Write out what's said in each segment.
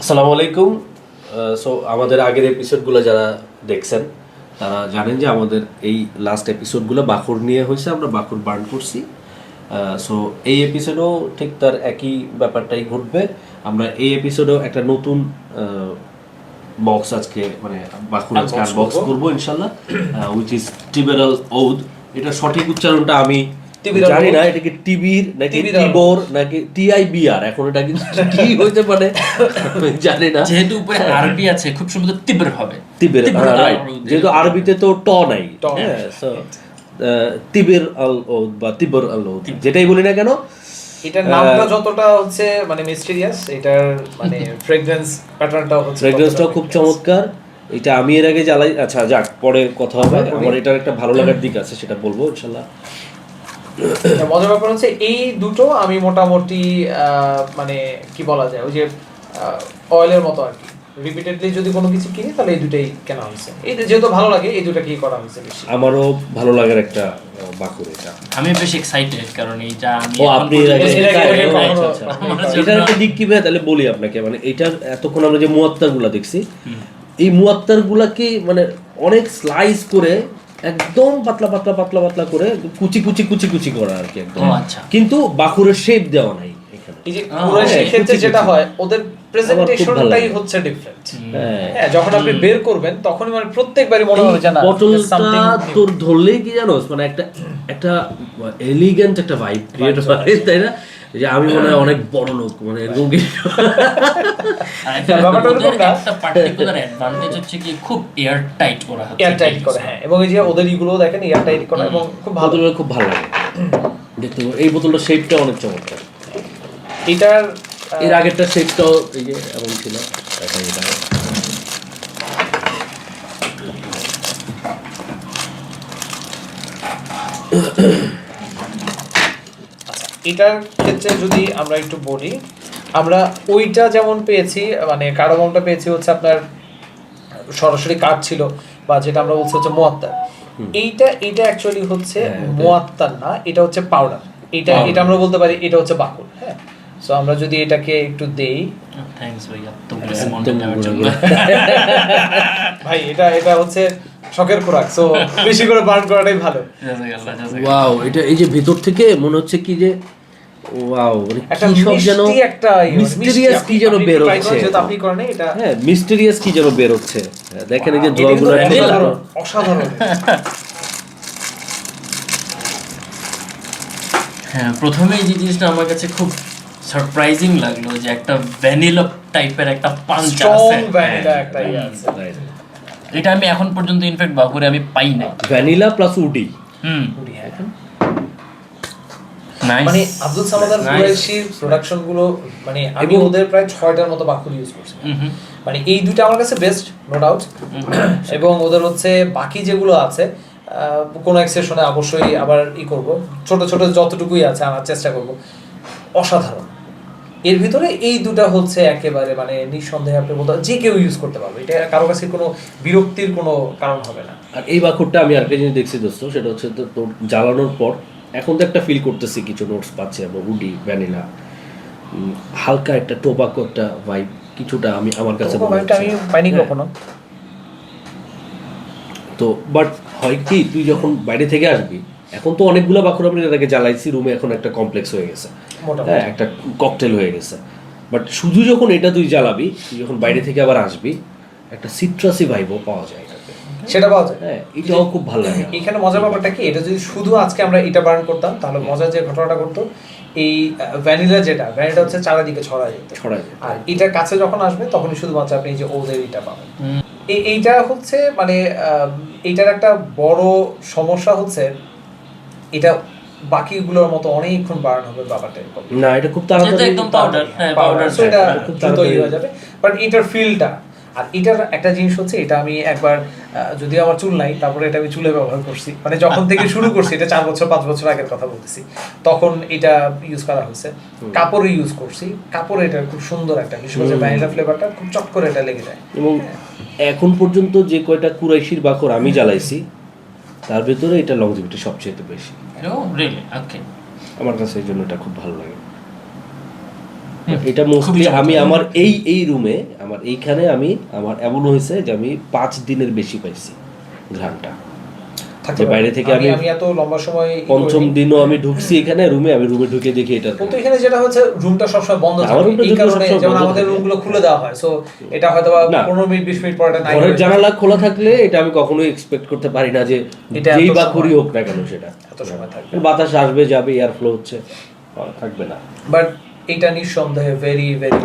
আসসালামু আলাইকুম। সো আমাদের আগের এপিসোডগুলো যারা দেখছেন তারা জানেন যে আমাদের এই লাস্ট এপিসোডগুলো বাকুর নিয়ে হয়েছে, আমরা বাকুর বার্ন করছি। সো এই এপিসোডেও ঠিক তার একই ব্যাপারটাই ঘটবে। আমরা এই এপিসোডেও একটা নতুন বক্স আজকে মানে বাকুর আজকে আনবক্স করবো ইনশাল্লাহ, উইচ ইজ টিবেরাল ঔদ। এটা সঠিক উচ্চারণটা আমি জানি না, এটা কি টিবির নাকি টিবোর নাকি টিআইবিআর, এখন এটা কিন্তু কি হইতে পারে জানি না। যেহেতু উপরে আরবি আছে খুব সম্ভবত তিব্র হবে। তিবের, যেহেতু আরবিতে তো ট নাই, তিবের আল ঔদ বা তিবর আল ঔদ যেটাই বলি না কেন, এটার নামটা যতটা হচ্ছে মানে মিস্টেরিয়াস, এটার মানে ফ্রেগ্রেন্স প্যাটার্নটাও হচ্ছে, ফ্রেগ্রেন্সটাও খুব চমৎকার। এটা আমি এর আগে জ্বালাই, আচ্ছা যাক পরে কথা হবে। আমার এটার একটা ভালো লাগার দিক আছে, সেটা বলবো ইনশাল্লাহ। মজার ব্যাপার হচ্ছে এই দুটো আমি মোটামুটি মানে কি বলা যায়, ওই যে অয়েলের মতো আর কি, রিপিটেডলি যদি কোনো কিছু কিনি তাহলে এই দুটাই কেনা হয়েছে। এই যেহেতু ভালো লাগে এই দুটাকেই করা হয়েছে বেশি। আমারও ভালো লাগার একটা বাকুর এটা। আমি বেশ এক্সাইটেড কারণ এইটা আমি আপনি এটার একটা দিক কি ভাই তাহলে বলি আপনাকে, মানে এটার এতক্ষণ আমরা যে মুয়াত্তারগুলো দেখছি, এই মুয়াত্তারগুলাকে মানে অনেক স্লাইস করে একদম পাতলা পাতলা পাতলা পাতলা করে কুচি কুচি কুচি কুচি করা আর কি একদম, কিন্তু বাকুরের শেপ দেওয়া নাই এখানে। এই যে কুরাইশের ক্ষেত্রে যেটা হয়, ওদের প্রেজেন্টেশনটাই হচ্ছে ডিফারেন্ট। হ্যাঁ, যখন আপনি বের করবেন তখনই মানে প্রত্যেকবারই মনে হবে যে না পটলটা তোর ধরলেই কি জানোস, মানে একটা একটা এলিগেন্ট একটা ভাইব ক্রিয়েট হয়, তাই না? যে আমি মনে হয় অনেক বড় লোক, মানে এরকম কি একটা পার্টিকুলার অ্যাডভান্টেজ হচ্ছে কি খুব এয়ার টাইট করা হচ্ছে, এয়ার টাইট করা। হ্যাঁ, এবং এই যে ওদের ইগুলো দেখেন এয়ার টাইট করা এবং খুব ভালো, খুব ভালো লাগে দেখতে। এই বোতলটার শেপটা অনেক চমৎকার। এটার এর আগেরটা শেপটাও এই যে এমন ছিল, এখন এটা এটার ক্ষেত্রে যদি আমরা একটু বলি, আমরা ওইটা যেমন পেয়েছি মানে কার্ডামমটা পেয়েছি হচ্ছে আপনার সরাসরি কাঠ ছিল, বা যেটা আমরা বলছি হচ্ছে মুয়াত্তার। এইটা অ্যাকচুয়ালি হচ্ছে মুয়াত্তার না, এটা হচ্ছে পাউডার। এটা আমরা বলতে পারি এটা হচ্ছে বাকুর। হ্যাঁ, সো আমরা যদি এটাকে একটু দেই, থ্যাঙ্কস ভাই তোমরা মনে নেওয়ার জন্য। ভাই এটা হচ্ছে শখের খোরাক, সো বেশি করে বার্ন করাটাই ভালো। ওয়াও, এটা এই যে ভেতর থেকে মনে হচ্ছে কি যে ওয়াও, মানে একটা কি সব যেন মিস্টেরিয়াস কি যেন বের হচ্ছে। যেটা আপনি করেন এটা, হ্যাঁ মিস্টেরিয়াস কি যেন বের হচ্ছে। দেখেন এই যে ধোঁয়াগুলো অসাধারণ। হ্যাঁ, প্রথমে এই জিনিসটা আমার কাছে খুব সারপ্রাইজিং লাগলো যে একটা ভ্যানিলা টাইপের একটা পাঞ্চ আছে, ভ্যানিলা একটা আছে। এটা আমি এখন পর্যন্ত ইনফ্যাক্ট বাকুরে আমি পাই না। Vanilla plus woody. উডি, হ্যাঁ। নাইস। মানে আব্দুল সামাদার কুরাইশির প্রোডাকশন গুলো, মানে আমি ওদের প্রায় 6টার মতো বাকুর ইউজ করছি। মানে এই দুটো আমার কাছে বেস্ট, নো ডাউট। এবং ওদের হচ্ছে বাকি যেগুলো আছে কোনো এক্সেপশনে অবশ্যই আবার করব, ছোট ছোট যতটুকুই আছে আনার চেষ্টা করব। অসাধারণ। এর ভিতরে এই দুটা হচ্ছে একেবারে মানে নিঃসন্দেহে আপনি বলতে যে কেউ ইউজ করতে পারবে, এটা কারো কাছে কোনো বিরক্তির কোনো কারণ হবে না। আর এই বাকুরটা আমি আরেকটা জিনিস দেখছি দোস্ত, সেটা হচ্ছে তোর জ্বালানোর পর এখন তো একটা ফিল করতেছি, কিছু নোটস পাচ্ছি এবং উডি ভ্যানিলা, হালকা একটা টোবাকো একটা ভাইব কিছুটা আমি আমার কাছে আমি পাইনি কখনো। তো বাট হয় কি, তুই যখন বাইরে থেকে আসবি, এখন তো অনেকগুলো বাকুর আমি এটাকে জ্বালাইছি রুমে, এখন একটা কমপ্লেক্স হয়ে গেছে, হ্যাঁ একটা ককটেল হয়ে গেছে। বাট শুধু যখন এটা তুই জ্বালাবি, তুই যখন বাইরে থেকে আবার আসবি, একটা সিট্রাসি ভাইবও পাওয়া যায় এটাতে, সেটা পাওয়া যায়। হ্যাঁ এটাও খুব ভালো লাগে। এখানে মজার ব্যাপারটা কি, এটা যদি শুধু আজকে আমরা এটা বার্ন করতাম তাহলে মজার যে ঘটনাটা করতো, এই ভ্যানিলা হচ্ছে চারিদিকে ছড়ায় যেত। আর এটার কাছে যখন আসবে তখনই শুধুমাত্র আপনি এই যে ওদের এটা পাবেন। এইটা হচ্ছে মানে এইটার একটা বড় সমস্যা হচ্ছে এটা বাকিগুলোর মতো অনেকক্ষণ বার্ন হবে ব্যাপারটা। না, এটা খুব তাড়াতাড়ি একদম পাউডার, সো এটা খুব দ্রুতই হয়ে যাবে। বাট এটার ফিলটা, আর এটার একটা জিনিস হচ্ছে, এটা আমি একবার যদি আমার চুল নাই, তারপরে এটা আমি চুলে ব্যবহার করছি, মানে যখন থেকে শুরু করছি, এটা 4 বছর 5 বছর আগের কথা বলতেছি, তখন এটা ইউজ করা হয়েছে। কাপড়ে ইউজ করছি, কাপড়ে এটা খুব সুন্দর একটা, বিশেষ করে ভ্যানিলা ফ্লেভারটা খুব চট করে এটা লেগে যায়। এবং এখন পর্যন্ত যে কয়টা কুরাইশির বাকর আমি জ্বালাইছি তার ভিতরে এটা লংজিভিটি সবচেয়ে বেশি। ও রিয়েলি? ওকে, আমার কাছে এই জন্য এটা খুব ভালো লাগে। এটা মোস্টলি আমি আমার এই রুমে আমার এইখানে আমার এমন হয়েছে যে আমি 5 দিনের বেশি পাইছি ঘ্রাণটা। যে বাইরে থেকে আমি এত লম্বা সময় পঞ্চম দিনও আমি ঢুকছি এখানে রুমে ঢুকে দেখি এটা, কিন্তু এখানে যেটা হচ্ছে রুমটা সবসময় বন্ধ থাকে, এই কারণে যেমন আমাদের রুমগুলো খুলে দেওয়া হয়, সো এটা হয়তো 15 মিনিট 20 মিনিট পরে নাই ঘরের জানালা খোলা থাকলে এটা আমি কখনোই এক্সপেক্ট করতে পারি না যে যেই বাকুরি হোক না কেন সেটা এত সময় থাকবে, বাতাস আসবে যাবে, এয়ার ফ্লো হচ্ছে, থাকবে না। বাট এটা নিঃসন্দেহে ভেরি ভেরি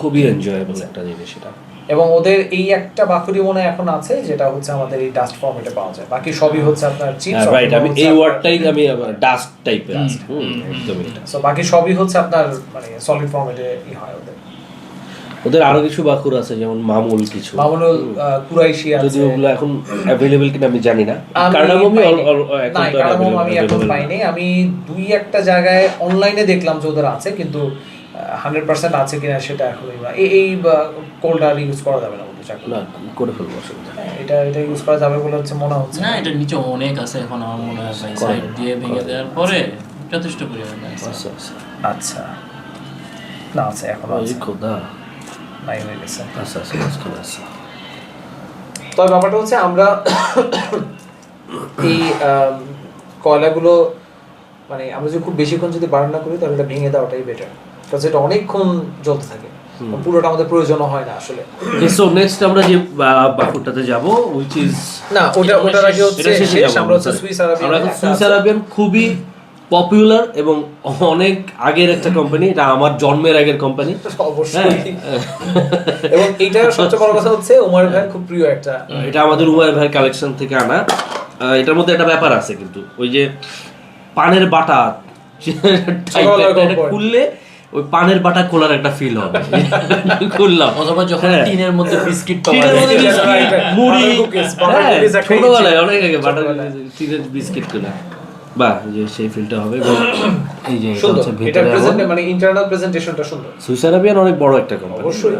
খুবই এনজয়েবল একটা জিনিস এটা। এবং ওদের এই একটা বাকুরি মনে এখন আছে যেটা হচ্ছে আমাদের এই ডাস্ট ফর্মেটে পাওয়া যায়, বাকি সবই হচ্ছে আপনার চিপস। রাইট, আমি এই ওয়ার্ডটাই আমি ডাস্ট টাইপের আছে, একদমই এটা। সো বাকি সবই হচ্ছে আপনার মানে সলিড ফর্মেটে হয় ওদের আরো কিছু বাকুর আছে যেমন মামুল কিছু, মামুল কুরাইশি আছে, যদি ওগুলো এখন अवेलेबल কিনা আমি জানি না। কার্ডামম আমি এখন পাইনি, আমি 2-1টা জায়গায় অনলাইনে দেখলাম যে ওদের আছে, কিন্তু 100% আছে কিনা সেটা এখনই না। এই কোল্ডার ইউজ করা যাবে না বলতে চাই না, করে ফেলবো অসুবিধা। এটা ইউজ করা যাবে বলে হচ্ছে মনে হচ্ছে না, এটা নিচে অনেক আছে এখন আমার মনে হয়, সাইড দিয়ে ভেঙে দেওয়ার পরে যথেষ্ট পরিমাণে আছে। আচ্ছা না আছে এখন আছে, খোদা নাই হয়ে গেছে। আচ্ছা। তবে ব্যাপারটা হচ্ছে আমরা এই কয়লাগুলো মানে আমরা যদি খুব বেশিক্ষণ যদি বার্ন না করি তাহলে এটা ভেঙে দেওয়াটাই বেটার, কারণ এটা অনেকক্ষণ জ্বলতে থাকে, পুরোটা আমাদের প্রয়োজন হয় না আসলে। সো নেক্সট আমরা যে বাকুরটাতে যাব উইচ ইজ না ওটা আগে হচ্ছে শেষ, আমরা হচ্ছে সুইস আরাবিয়ান। আমরা সুইস আরাবিয়ান খুবই পপুলার এবং অনেক আগের একটা কোম্পানি, এটা আমার জন্মের আগের কোম্পানি অবশ্যই। এবং এইটা সবচেয়ে বড় কথা হচ্ছে উমর ভাই খুব প্রিয় একটা, এটা আমাদের উমর ভাই কালেকশন থেকে আনা। এটার মধ্যে একটা ব্যাপার আছে কিন্তু, ওই যে পানের বাটা খুললে ওই পানের বাটা খোলার একটা ফিল হবে, খুললাম অথবা যখন টিনের মধ্যে বিস্কিট পাওয়া টিনের মধ্যে যায়, বিস্কিট, মুড়ি, ছোটবেলায় অনেক আগে বাটার টিনের বিস্কিট খোলা, বাহ যে সেই ফিলটা হবে। এবং এই যে এটা হচ্ছে এটা ভিতরে মানে ইন্টারনাল প্রেজেন্টেশনটা সুন্দর। সুইস আরাবিয়ান অনেক বড় একটা কোম্পানি অবশ্যই,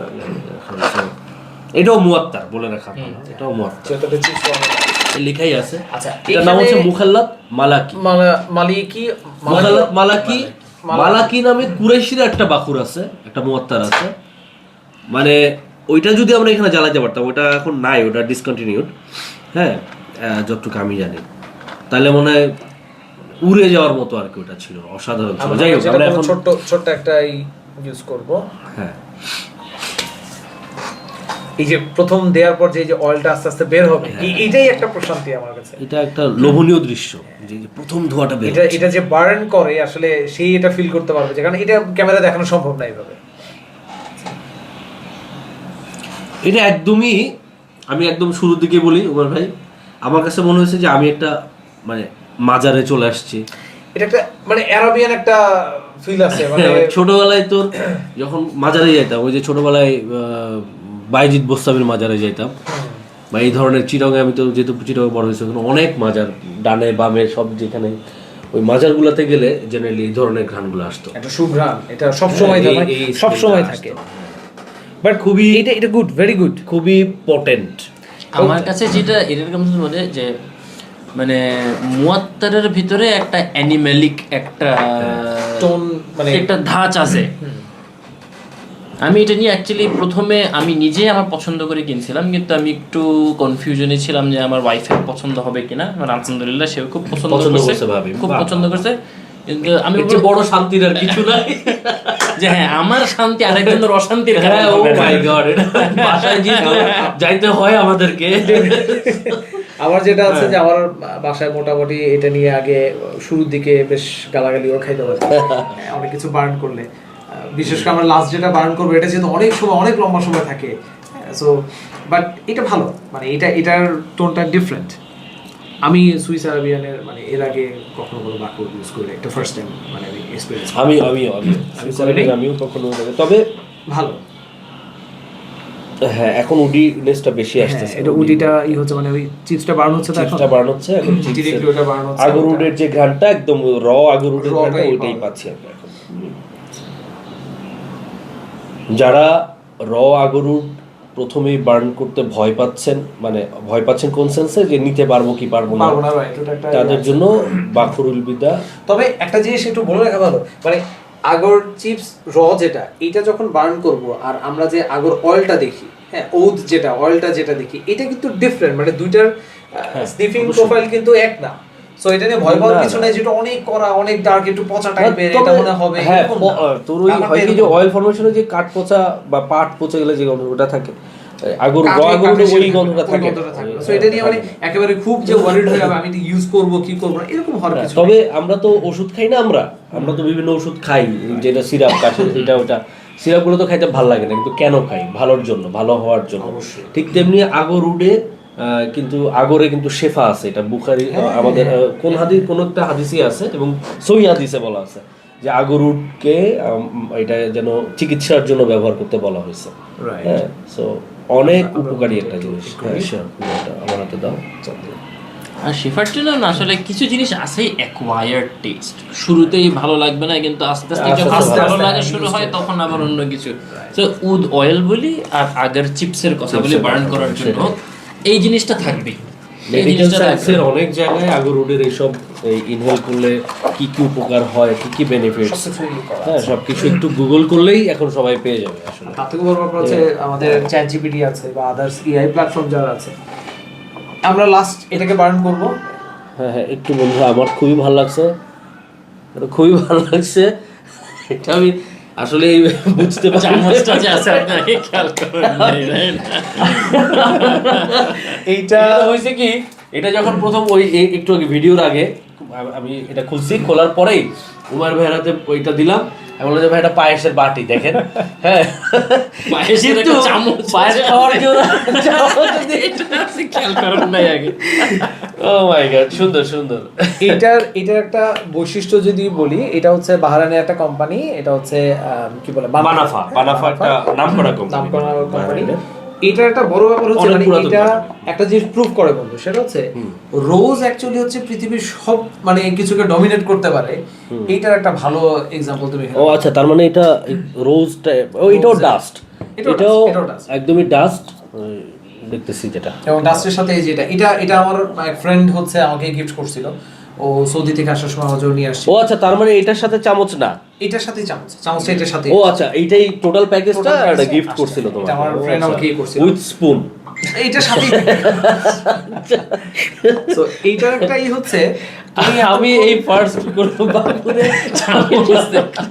এটাও মুয়াত্তার বলে রাখা ভালো, এটাও মুয়াত্তার, যেটাতে চিপস লেখাই আছে। আচ্ছা, এটার নাম হচ্ছে মুখাল্লাত মালাকি। মুখাল্লাত মালাকি নামে কুরাইশির একটা বাকুর আছে, একটা মুয়াত্তার আছে, মানে ওইটা যদি আমরা এখানে জ্বালাতে পারতাম, ওটা এখন নাই, ওটা ডিসকন্টিনিউড, হ্যাঁ যতটুকু আমি জানি, তাহলে মনে হয় উড়ে যাওয়ার মতো আর কি, ওটা ছিল অসাধারণ ছিল। যাই হোক, আমরা এখন ছোট্ট একটা ইউজ করব। হ্যাঁ, এই যে প্রথম দেওয়ার পর যে অয়েলটা আস্তে আস্তে বের হবে, এটাই একটা প্রশান্তি আমার কাছে, এটা একটা লোভনীয় দৃশ্য, যে প্রথম ধোঁয়াটা বের হচ্ছে। এটা যে বার্ন করে আসলে সেই এটা ফিল করতে পারবে, যে কারণ এটা ক্যামেরা দেখানো সম্ভব না এইভাবে। এটা একদমই, আমি একদম শুরুর দিকে বলি উমর ভাই, আমার কাছে মনে হয়েছে যে আমি একটা মানে মাজারে চলে আসছি। এটা একটা মানে আরাবিয়ান একটা ফিল আছে, মানে ছোটবেলায় তোর যখন মাজারে যাইতাম, ওই যে ছোটবেলায় বাইজিদ বোস্তামির মাজারে যাইতাম, বা এই ধরনের চিরঙে, আমি তো যেহেতু চিরঙে বড় হয়েছে, ওখানে অনেক মাজার ডানে বামে সব, যেখানে ওই মাজারগুলোতে গেলে জেনারেলি এই ধরনের ঘ্রাণগুলো আসতো, একটা সুঘ্রাণ, এটা সব সময় থাকে। বাট খুবই এটা গুড, ভেরি গুড, খুবই পটেন্ট। আমার কাছে যেটা এরকম মনে যে মানে মুয়াত্তারের ভিতরে একটা অ্যানিমেলিক একটা টোন, মানে একটা ধাঁচ আছে। আমি এটা নিয়ে অ্যাকচুয়ালি প্রথমে আমি নিজে আমার পছন্দ করে কিনছিলাম, কিন্তু আমি একটু কনফিউশনে ছিলাম যে আমার ওয়াইফের পছন্দ হবে কিনা। আমার আলহামদুলিল্লাহ সেও খুব পছন্দ করছে, খুব পছন্দ করছে। কিন্তু আমি বড় শান্তির আর কিছু নাই যে হ্যাঁ, আমার শান্তি আরেকজনের অশান্তির কারণে। ও মাই গড, বাসায় যাইতে হয় আমাদেরকে। আমার যেটা আছে যে আমার বাসায় মোটামুটি এটা নিয়ে আগে শুরুর দিকে বেশ গালাগালিও খাইতে পারে অনেক কিছু বার্ন করলে, বিশেষ করে আমরা লাস্ট যেটা বার্ন করবো এটা যেহেতু অনেক লম্বা সময় থাকে, সো বাট এটা ভালো, মানে এটার টোনটা ডিফারেন্ট। আমি সুইস আরাবিয়ানের মানে এর আগে কখনো কোনো বাক্য ইউজ করি, একটা ফার্স্ট টাইম মানে আমি এক্সপেরিয়েন্স, আমিও কখনো, তবে ভালো। হ্যাঁ, এখন উডি নেসটা বেশি আসতেছে, এটা উডিটা হচ্ছে মানে ওই চিপসটা বার্ন হচ্ছে, তো চিপসটা বার্ন হচ্ছে এখন, ডিরেক্টলি ওটা বার্ন হচ্ছে। আগরউডের যে ঘ্রাণটা একদম র আগরউডের ঘ্রাণটা ওইটাই পাচ্ছি আমরা এখন। যারা র আগরুড প্রথমেই বার্ন করতে ভয় পাচ্ছেন কোন সেন্সে, যে নিতে পারবো কি পারবো না, তাদের জন্য বাখরুল বিদা। তবে একটা জিনিস একটু বলে রাখা ভালো, মানে আগর চিপস যেটা এইটা যখন বার্ন করব আর আমরা যে আগর অয়েলটা দেখি, হ্যাঁ ওদ যেটা অয়েলটা যেটা দেখি, এটা কিন্তু ডিফারেন্ট, মানে দুইটার স্নিফিং প্রোফাইল কিন্তু এক না। সো এটা নিয়ে ভয় পাওয়ার কিছু নাই, যেটা অনেক করা অনেক ডার্ক একটু পচা টাইপের, এটা মনে হবে হ্যাঁ এরকম না। তোর ওই হয় কি যে অয়েল ফরমেশনে যে কাঠ পচা বা পাট পচে গেলে যে গন্ধটা থাকে, আগর ওই গন্ধটা থাকে। সো এটা নিয়ে মানে একেবারে খুব যে ওয়ারিড হয়ে যাবে আমি এটা ইউজ করব কি করব না এরকম হওয়ার কিছু তবে আমরা তো ওষুধ খাই না, আমরা তো বিভিন্ন ওষুধ খাই, যেটা সিরাপ কাছে এটা ওটা, সিরাপগুলো তো খাইতে ভালো লাগে না, কিন্তু কেন খাই? ভালোর জন্য, ভালো হওয়ার জন্য। ঠিক তেমনি আগরউডে কিন্তু আগরে কিন্তু শেফা আছে, এটা বুখারি আমাদের কোন হাদিস, কোন একটা হাদিসই আছে এবং সহি হাদিসে বলা আছে যে আগরউডকে এটা যেন চিকিৎসার জন্য ব্যবহার করতে বলা হয়েছে। হ্যাঁ, সো অনেক উপকারী একটা জিনিস। আমার হাতে দাও। আর শেফার জন্য না আসলে কিছু জিনিস আছে অ্যাকোয়ায়ার্ড টেস্ট, শুরুতেই ভালো লাগবে না, কিন্তু আস্তে আস্তে যখন ভালো লাগা শুরু হয় তখন আবার অন্য কিছু। তো উড অয়েল বলি আর আগের চিপসের কথা বলি বার্ন করার জন্য, এই জিনিসটা থাকবে। মেডিকেল সায়েন্সের অনেক জায়গায় আগরউডের এইসব ইনহেল করলে কি কি উপকার হয়, কি কি বেনিফিটস, হ্যাঁ সবকিছু একটু গুগল করলেই এখন সবাই পেয়ে যাবে আসলে। তার থেকে বড় ব্যাপার হচ্ছে আমাদের চ্যাট জিপিটি আছে বা আদার্স এআই প্ল্যাটফর্ম যারা আছে, আমরা লাস্ট এটাকে বার্ন করব। হ্যাঁ হ্যাঁ একটু বন্ধু, আমার খুবই ভালো লাগছে, খুবই ভালো লাগছে। এটা আমি আসলে বুঝতে পারছি চামচটা যে আছে আপনাকে খেয়াল করেন। এইটা হয়েছে কি, এটা যখন প্রথম ওই একটু আগে ভিডিওর আগে আমি এটা খুলছি, খোলার পরেই উমার ভাইয়ের হাতে ওইটা দিলাম, আমি বললাম যে ভাই এটা পায়েসের বাটি দেখেন। হ্যাঁ পায়েসের একটা চামচ, পায়েস খাওয়ার জন্য খেয়াল করেন নাই আগে। ও মাই গড, সুন্দর সুন্দর। এটার একটা বৈশিষ্ট্য যদি বলি, এটা হচ্ছে বাহরাইনের একটা কোম্পানি, এটা হচ্ছে কি বলে বানাফা একটা নামকরা কোম্পানি। এটার একটা বড় ব্যাপার হচ্ছে মানে এটা একটা জিনিস প্রুভ করে বন্ধু, সেটা হচ্ছে রোজ অ্যাকচুয়ালি হচ্ছে পৃথিবীর সব মানে কিছুকে ডমিনেট করতে পারে। এইটার একটা ভালো এক্সাম্পল তুমি। ও আচ্ছা, তার মানে এটা রোজটা, ও এটাও ডাস্ট, এটাও একদমই ডাস্ট দেখতেছি যেটা। এবং ডাস্টের সাথে এই যেটা এটা আমার এক ফ্রেন্ড হচ্ছে আমাকে গিফট করছিল, ও সৌদি থেকে আসার সময় আমার জন্য নিয়ে আসছে। ও আচ্ছা, তার মানে এটার সাথে চামচ না, এটার সাথেই চামচটা এটার সাথে। ও আচ্ছা, এইটাই টোটাল প্যাকেজটা একটা গিফট করছিল তোমার। এটা আমার ফ্রেন্ড আমাকে করছিল উইথ স্পুন, এইটার সাথেই। সো এইটার একটাই হচ্ছে আমি এই ফার্স্ট করব বাপুরে চামচ দেখতে।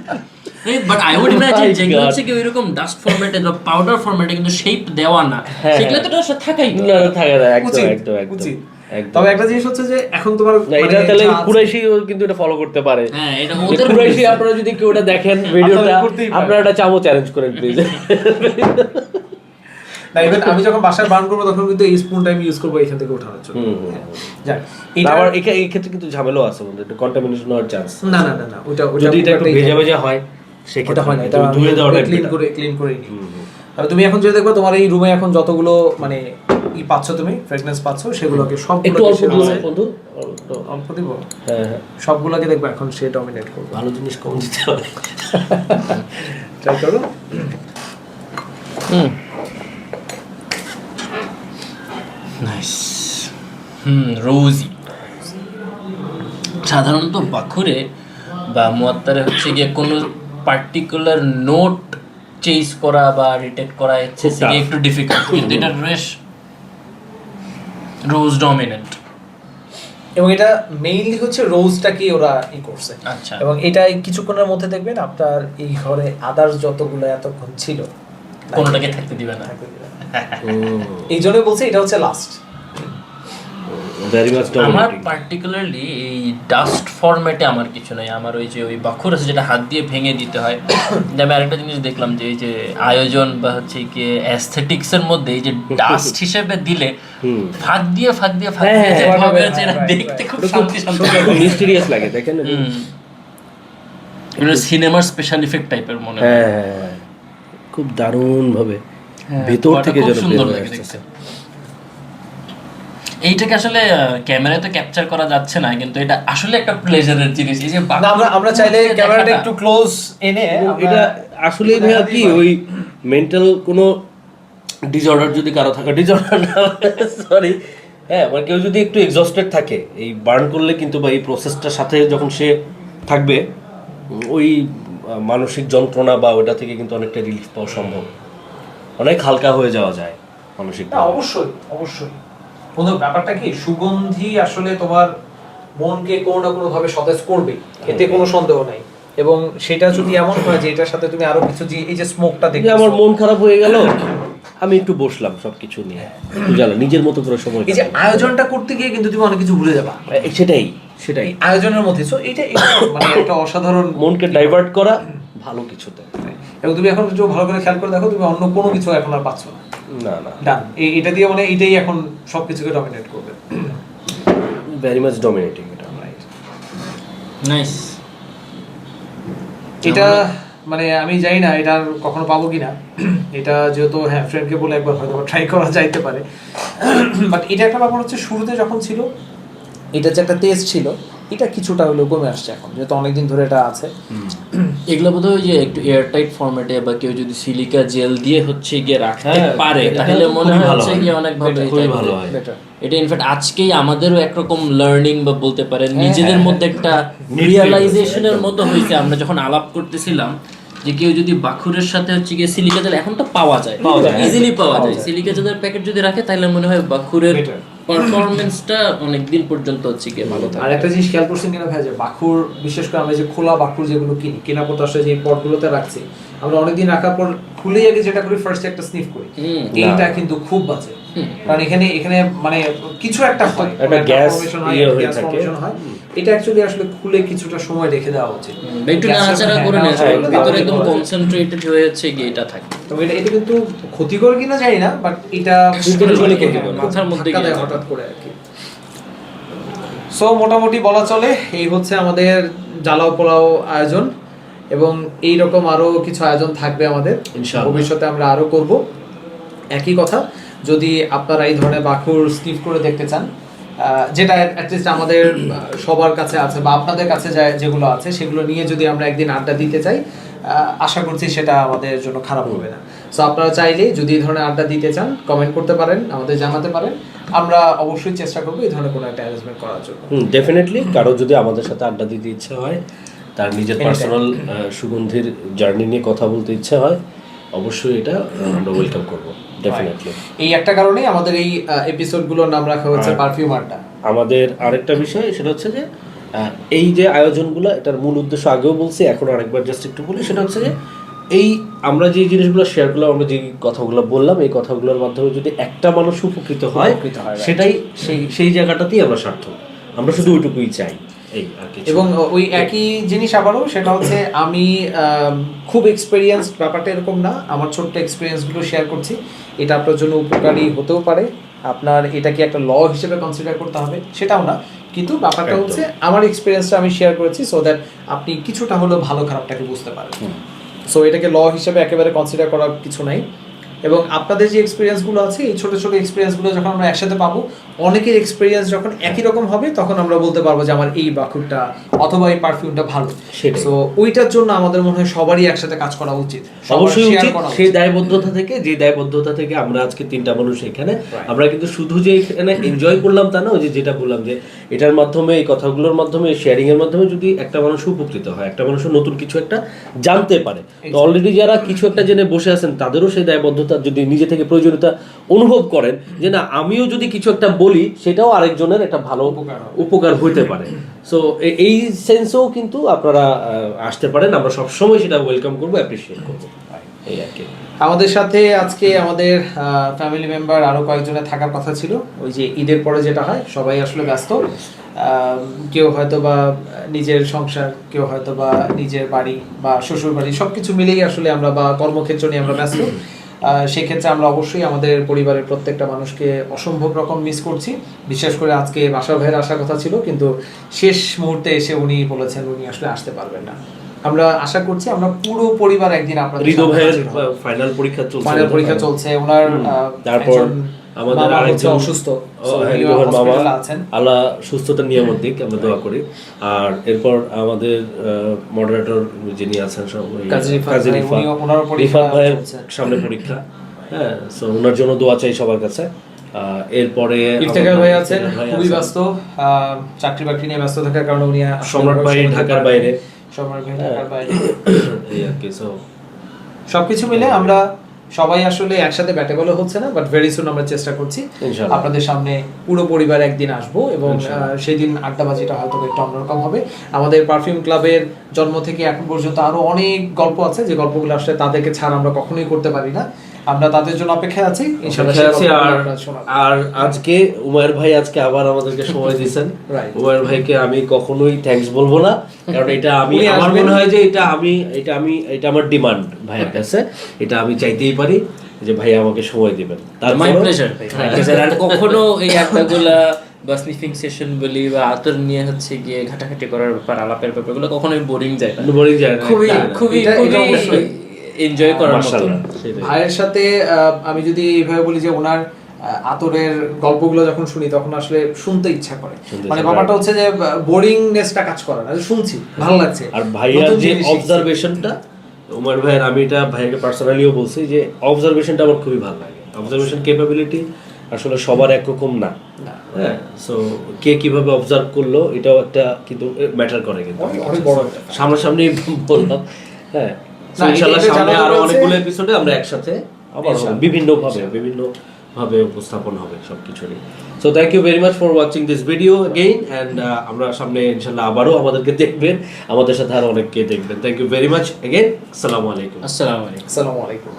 বাট আই উড ইমাজিন যেগুলো হচ্ছে কি ওইরকম ডাস্ট ফরম্যাটে বা পাউডার ফরম্যাটে কিন্তু শেপ দেওয়া না, সেগুলো তো আসলে থাকাই না, থাকে না, একদম একদম একদম। তবে একটা জিনিস হচ্ছে যে এখন তোমার এটা তাহলে কুরাইশি কিন্তু এটা ফলো করতে পারে। হ্যাঁ, এটা ওদের কুরাইশি, আপনারা যদি কেউ এটা দেখেন ভিডিওটা, আপনারা একটা চামচ চ্যালেঞ্জ করেন প্লিজ। না, ইভেন আমি যখন বাসায় বার্ন করবো তখন কিন্তু এই স্পুনটা আমি ইউজ করবো এখান থেকে ওঠানোর জন্য। যাক, এটা আবার এই ক্ষেত্রে কিন্তু ঝামেলা আছে বন্ধু, এটা কন্টামিনেশন হওয়ার চান্স। না না না না, ওটা যদি এটা একটু ভেজা ভেজা হয় সেক্ষেত্রে হয় না, এটা ধুয়ে দেওয়াটা ক্লিন করে নিই। তবে তুমি এখন যদি দেখবে তোমার এই রুমে এখন যতগুলো মানে পাচ্ছ, তুমি ফ্রেগনেন্স পাচ্ছ, সেগুলোকে একটু অল্প দিও বন্ধু, অল্প দিব। হ্যাঁ হ্যাঁ, সবগুলোকে দেখবে এখন সে ডমিনেট করবে। ভালো জিনিস কম দিতে হবে, ট্রাই করো। নাইস। রোজি সাধারণত বাখুরে বা মুয়াত্তারে হচ্ছে গিয়ে কোনো পার্টিকুলার নোট চেঞ্জ করা বা রিটেক্ট করা হচ্ছে একটু ডিফিকাল্ট, কিন্তু এটা বেশ রোজ ডমিনেন্ট। এবং এটা মেইনলি হচ্ছে রোজটাকে ওরা করছে। আচ্ছা, এবং এটা কিছুক্ষণের মধ্যে দেখবেন আপনার এই ঘরে আদার্স যতগুলো এতক্ষণ ছিল কোনোটাকে থাকতে দিবে না। এই জন্যই বলছি এটা হচ্ছে লাস্ট। আমার পার্টিকুলারলি এই ডাস্ট ফরম্যাটে আমার কিছু নাই, আমার ওই যে ওই বাখুর আছে যেটা হাত দিয়ে ভেঙে দিতে হয়। আমি আরেকটা জিনিস দেখলাম যে এই যে আয়োজন বা হচ্ছে কি অ্যাস্থেটিক্স এর মধ্যে এই যে ডাস্ট হিসেবে দিলে ফাঁক দিয়ে দেখতে খুব শান্তি মিস্টিরিয়াস লাগে, দেখেন সিনেমার স্পেশাল ইফেক্ট টাইপের মনে হয়। হ্যাঁ, খুব দারুণ ভাবে ভেতর থেকে যেন সুন্দর লাগে দেখতে। এইটাকে আসলে ক্যামেরায় তো ক্যাপচার করা যাচ্ছে না, কিন্তু এটা আসলে একটা প্লেজারের জিনিস। এই যে আমরা চাইলে ক্যামেরাটা একটু ক্লোজ এনে, এটা আসলে ভাইয়া কি ওই মেন্টাল কোনো ডিসঅর্ডার যদি কারো থাকে, ডিসঅর্ডার না সরি, হ্যাঁ মানে কেউ যদি একটু এক্সস্টেড থাকে এই বার্ন করলে কিন্তু, বা এই প্রসেসটার সাথে যখন সে থাকবে, ওই মানসিক যন্ত্রণা বা ওটা থেকে কিন্তু অনেকটা রিলিফ পাওয়া সম্ভব, অনেক হালকা হয়ে যাওয়া যায় মানসিক। অবশ্যই অবশ্যই বন্ধু, ব্যাপারটা কি সুগন্ধি আসলে তোমার মনকে কোনো না কোনো ভাবে সতেজ করবে, এতে কোনো সন্দেহ নাই। এবং সেটা যদি এমন হয় যে এটার সাথে তুমি আরো কিছু, যে এই যে স্মোকটা দেখে আমার মন খারাপ হয়ে গেল, আমি একটু বসলাম সবকিছু নিয়ে, জানো নিজের মতো করে সময় এই যে আয়োজনটা করতে গিয়ে কিন্তু তুমি অনেক কিছু ভুলে যাবা, সেটাই সেটাই আয়োজনের মধ্যে। সো এটা মানে একটা অসাধারণ, মনকে ডাইভার্ট করা ভালো কিছুতে। এবং তুমি এখন একটু ভালো করে খেয়াল করে দেখো, তুমি অন্য কোনো কিছু এখন আর পাচ্ছ না। না না, ডান, এটা দিয়ে মানে এটাই এখন সবকিছুকে ডমিনেট করবে। ভেরি মাচ ডমিনেটিং এটা। Right, nice. এটা মানে আমি জানি না এটা আর কখনো পাবো কিনা, এটা যেহেতু হ্যাঁ ফ্রেন্ডকে বলে একবার হয়তো ট্রাই করা যাইতে পারে, বাট এটা একটা ব্যাপার হচ্ছে শুরুতে যখন ছিল এটা যে একটা টেস্ট ছিল, এটা কিছুটা হলেও কমে আসছে এখন, যেহেতু অনেকদিন ধরে এটা আছে। এগুলো বোধহয় ওই যে একটু এয়ারটাইট ফরম্যাটে বা কেউ যদি সিলিকা জেল দিয়ে হচ্ছে গিয়ে রাখতে হ্যাঁ, পারে এটা তাহলে খুবই মনে হয় ভালো হচ্ছে হয়। গিয়ে অনেক ভালো, খুবই ভালো হয়। বেটার। এটা ইনফ্যাক্ট আজকেই আমাদেরও একরকম লার্নিং বা বলতে পারেন হ্যাঁ, নিজেদের হ্যাঁ, মধ্যে একটা Need রিয়েলাইজেশনের একদম। মতো হয়েছে। আমরা যখন আলাপ করতেছিলাম যে কেউ যদি বাখুরের সাথে হচ্ছে গিয়ে সিলিকা জেল, এখন তো পাওয়া যায় ইজিলি পাওয়া যায়, সিলিকা জেলের প্যাকেট যদি রাখে তাহলে মনে হয় বাখুরের Better. পারফরম্যান্সটা অনেক দিন পর্যন্ত হচ্ছে গিয়ে ভালো থাকে। আর একটা জিনিস খেয়াল করছেন কিনা ভাই, যে বাখুর বিশেষ করে আমরা যে খোলা বাখুর যেগুলো কিনি, কেনা পর আসলে যে পটগুলোতে রাখছি, আমরা অনেকদিন রাখার পর খুলে আগে যেটা করি ফার্স্ট একটা স্নিফ করি, এইটা কিন্তু খুব বাজে। কারণ এখানে এখানে মানে কিছু একটা হয়, একটা কোনো গ্যাস formation হয়, ইয়ে হয়ে গ্যাস থাকে। formation হয়। এটা অ্যাকচুয়ালি আসলে খুলে কিছুটা সময় রেখে দেওয়া উচিত, বা একটু গ্যাসের- নাড়াচাড়া হ্যাঁ, করে নেওয়া নাড়াচাড়া যায়, করলে ভিতরে তাহলে একদম পাওয়া যায়। কনসেন্ট্রেটেড হয়ে হচ্ছে গিয়ে এটা থাকে। তবে এটা কিন্তু ক্ষতিকর কিনা জানি না, বাট এটা ক্ষতিকর, ক্ষতিকর, মাথার মধ্যে ধাক্কা দেয় গিয়ে। হঠাৎ করে আর কি। সো মোটামুটি বলা চলে এই হচ্ছে আমাদের জ্বালাও পোলাও আয়োজন, এবং এই রকম আরো কিছু আয়োজন থাকবে আমাদের ইনশাআল্লাহ। ভবিষ্যতে, আমরা আরো করব। একই কথা, যদি আপনারা এই ধরনের বাখুর স্কিপ করে দেখতে চান, যেটা অ্যাটলিস্ট আমাদের সবার কাছে আছে বা আপনাদের কাছে যেগুলো আছে সেগুলো নিয়ে যদি আমরা একদিন আড্ডা দিতে চাই, আশা করছি সেটা আমাদের জন্য খারাপ হবে না। সো আপনারা চাইলে যদি এই ধরনের আড্ডা দিতে চান কমেন্ট করতে পারেন, আমাদের জানাতে পারেন, আমরা অবশ্যই চেষ্টা করবো এই ধরনের কোনো একটা অ্যারেঞ্জমেন্ট করার জন্য। ডেফিনেটলি কারো যদি আমাদের সাথে আড্ডা দিতে ইচ্ছে হয়, তার নিজের পার্সোনাল সুগন্ধির জার্নি নিয়ে কথা বলতে ইচ্ছে হয়, অবশ্যই এটা আমরা ওয়েলকাম করব ডেফিনেটলি। এই একটা কারণেই আমাদের এই এপিসোডগুলোর নাম রাখা হয়েছে পারফিউম আড্ডা। আমাদের আরেকটা বিষয় সেটা হচ্ছে যে এই যে আয়োজনগুলো, এটার মূল উদ্দেশ্য আগেও বলছি, এখন আরেকবার জাস্ট একটু বলি, সেটা হচ্ছে যে এই আমরা যে জিনিসগুলো শেয়ার করলাম, আমরা যে কথাগুলো বললাম, এই কথাগুলোর মাধ্যমে যদি একটা মানুষ উপকৃত হয়, সেটাই সেই জায়গাটাতেই আমরা সার্থক। আমরা শুধু ওইটুকুই চাই, এই আর কিছু। এবং ওই একই জিনিস আবারও, সেটা হচ্ছে আমি খুব এক্সপেরিয়েন্সড, ব্যাপারটা এরকম না, আমার ছোট্ট এক্সপিরিয়েন্সগুলো শেয়ার করছি, এটা আপনার জন্য উপকারী হতেও পারে। আপনার এটাকে একটা ল হিসেবে কনসিডার করতে হবে সেটাও না, কিন্তু ব্যাপারটা একদম। হচ্ছে আমার এক্সপিরিয়েন্সটা আমি শেয়ার করেছি, সো দ্যাট আপনি কিছুটা হলেও ভালো খারাপটাকে বুঝতে পারেন। সো এটাকে ল হিসেবে একেবারে কনসিডার করার কিছু নাই। এবং আপনাদের যে এক্সপিরিয়েন্সগুলো আছে, এই ছোটো ছোটো এক্সপিরিয়েন্সগুলো যখন আমরা একসাথে পাবো, অনেকের এক্সপিরিয়েন্স যখন একই রকম হবে, তখন আমরা বলতে পারবো যে আমার এই বাকুরটা অথবা এই পারফিউমটা ভালো। সেটাই। সো ওইটার জন্য আমাদের মনে হয় সবারই একসাথে কাজ করা উচিত, সবার অবশ্যই share উচিত। করা সেই উচিত। দায়বদ্ধতা থেকে, যে দায়বদ্ধতা থেকে আমরা আজকে তিনটা মানুষ এখানে, Right. আমরা কিন্তু শুধু যে এখানে এনজয় করলাম তা না, ওই যে যেটা বললাম যে এটার মাধ্যমে, এই কথাগুলোর মাধ্যমে, শেয়ারিং এর মাধ্যমে যদি একটা মানুষ উপকৃত হয়, একটা মানুষ নতুন কিছু একটা জানতে পারে, তো অলরেডি যারা কিছু একটা জেনে বসে আছেন তাদেরও সেই দায়বদ্ধতা, যদি নিজে থেকে প্রয়োজনীয়তা অনুভব করেন যে না আমিও যদি কিছু একটা বলি, সেটাও আরেকজনের একটা ভালো উপকার হইতে পারে। সো এই সেন্সেও কিন্তু আপনারা আসতে পারেন, আমরা সবসময় সেটা ওয়েলকাম করবো, অ্যাপ্রিসিয়েট করবো, এই আর কি। আমাদের সাথে আজকে আমাদের ফ্যামিলি মেম্বার আরো কয়েকজনের থাকার কথা ছিল, ওই যে ঈদের পরে যেটা হয়, সবাই আসলে ব্যস্ত, কেউ হয়তো বা নিজের সংসার, কেউ হয়তো বা নিজের বাড়ি বা শ্বশুর বাড়ি, সবকিছু মিলেই আসলে আমরা, বা কর্মক্ষেত্র নিয়ে আমরা ব্যস্ত। সেক্ষেত্রে আমরা অবশ্যই আমাদের পরিবারের প্রত্যেকটা মানুষকে অসম্ভব রকম মিস করছি। বিশেষ করে আজকে বাসা ভাইয়ের আসার কথা ছিল, কিন্তু শেষ মুহূর্তে এসে উনি বলেছেন উনি আসলে আসতে পারবেন না। আমরা আশা করছি আমরা পুরো পরিবার একদিন আপনাদের হৃদয় সাথে ভাইয়ের হাজির হব। ফাইনাল পরীক্ষা চলছে, ফাইনাল পরীক্ষা চলছে ওনার, তারপর আমাদের মামা হচ্ছে আরেকজন অসুস্থ, ও, so হ্যাঁ, উনিও হৃদয়ের মামা, hospital-এ আছেন। আল্লাহ সুস্থতা নিয়ামত দিক, আমরা দোয়া করি। আর এরপর আমাদের মডারেটর যিনি আছেন কাজী রিফাত ভাই, উনিও ওনারও পরীক্ষা রিফাত ভাইয়ের চলছে। সামনে পরীক্ষা, হ্যাঁ, সো ওনার জন্য দোয়া চাই সবার কাছে। এরপরে ইফতেখার ভাই আছেন ইফতেখার ভাই খুবই আছেন। ব্যস্ত, চাকরি বাকরি নিয়ে ব্যস্ত থাকার কারণে উনি সম্রাট ভাই ঢাকার বাইরে, সমর ভাই ঢাকার বাইরে, এই আর কি। সো সবকিছু মিলে আমরা সবাই আসলে একসাথে ব্যাটে বলে হচ্ছে না, বাট ভেরি সুন আমরা চেষ্টা করছি ইনশাআল্লাহ। আপনাদের সামনে পুরো পরিবার একদিন আসবো এবং ইনশাআল্লাহ। সেই দিন আড্ডাবাজিটা হয়তো একটু অন্যরকম হবে। আমাদের পারফিউম ক্লাবের জন্ম থেকে এখন পর্যন্ত আরো অনেক গল্প আছে, যে গল্পগুলো আসলে তাদেরকে ছাড়া আমরা কখনোই করতে পারি না। আমরা তাদের জন্য অপেক্ষায় আছি, ইনশাআল্লাহ সেই আছি। গল্পগুলো আর আপনারা শোনাবো। আর আজকে উমায়ের ভাই আজকে আবার আমাদেরকে সময় দিয়েছেন। Right. উমায়ের ভাইকে আমি কখনোই থ্যাঙ্কস বলবো না, কারণ এটা আমি উনি আমার আসবেন। মনে হয় যে এটা আমার ডিমান্ড ভাইয়ের কাছে, এটা আমি চাইতেই পারি যে ভাই আমাকে সময় দিবেন। মাই প্লেজার আর কখনো এই আড্ডাগুলা বা স্নিফিং সেশন বলি বা আতর নিয়ে হচ্ছে গিয়ে ঘাটাঘাটি করার ব্যাপার, আলাপের ব্যাপারগুলো কখনোই বোরিং যায় না, বোরিং যায় না, খুবই একদমই না। খুবই এটা খুবই অবশ্যই। এনজয় করার মতো। মাশাআল্লাহ, সেটাই। ভাইয়ের সাথে আমি যদি এইভাবে বলি যে ওনার আতরের গল্পগুলো যখন শুনি তখন আসলে শুনতে ইচ্ছা করে, শুনতে মানে ইচ্ছা ব্যাপারটা করে। হচ্ছে যে বোরিংনেসটা কাজ করে না, শুনছি ভালো লাগছে। আর ভাইয়ার নতুন যে জিনিস শিখছি। অবজারভেশনটা, উমার ভাইয়ের, আমি এটা ভাইয়াকে পার্সোনালিও বলছি যে অবজারভেশনটা আমার খুবই ভালো লাগে। অবজারভেশন ক্যাপাবিলিটি আসলে সবার একরকম না। না। হ্যাঁ, সো কে কিভাবে অবজার্ভ করলো এটাও একটা কিন্তু ম্যাটার করে, কিন্তু অনেক বড় একটা factor। সামনাসামনি বললাম। হ্যাঁ, so না, ইনশাআল্লাহ এটা সামনে জানানো আরো হয়েছে। অনেকগুলো এপিসোডে আমরা একসাথে আবার ইনশাআল্লাহ। বিভিন্ন ভাবে উপস্থাপন হবে সবকিছু নিয়ে। So thank you very much for watching this video again, and আমরা সামনে ইনশাআল্লাহ আবারও আমাদেরকে দেখবেন, আমাদের সাথে আরো অনেককে দেখবেন। Thank you very much again. আসসালামু আলাইকুম। আসসালামু আলাইকুম। আসসালামু আলাইকুম।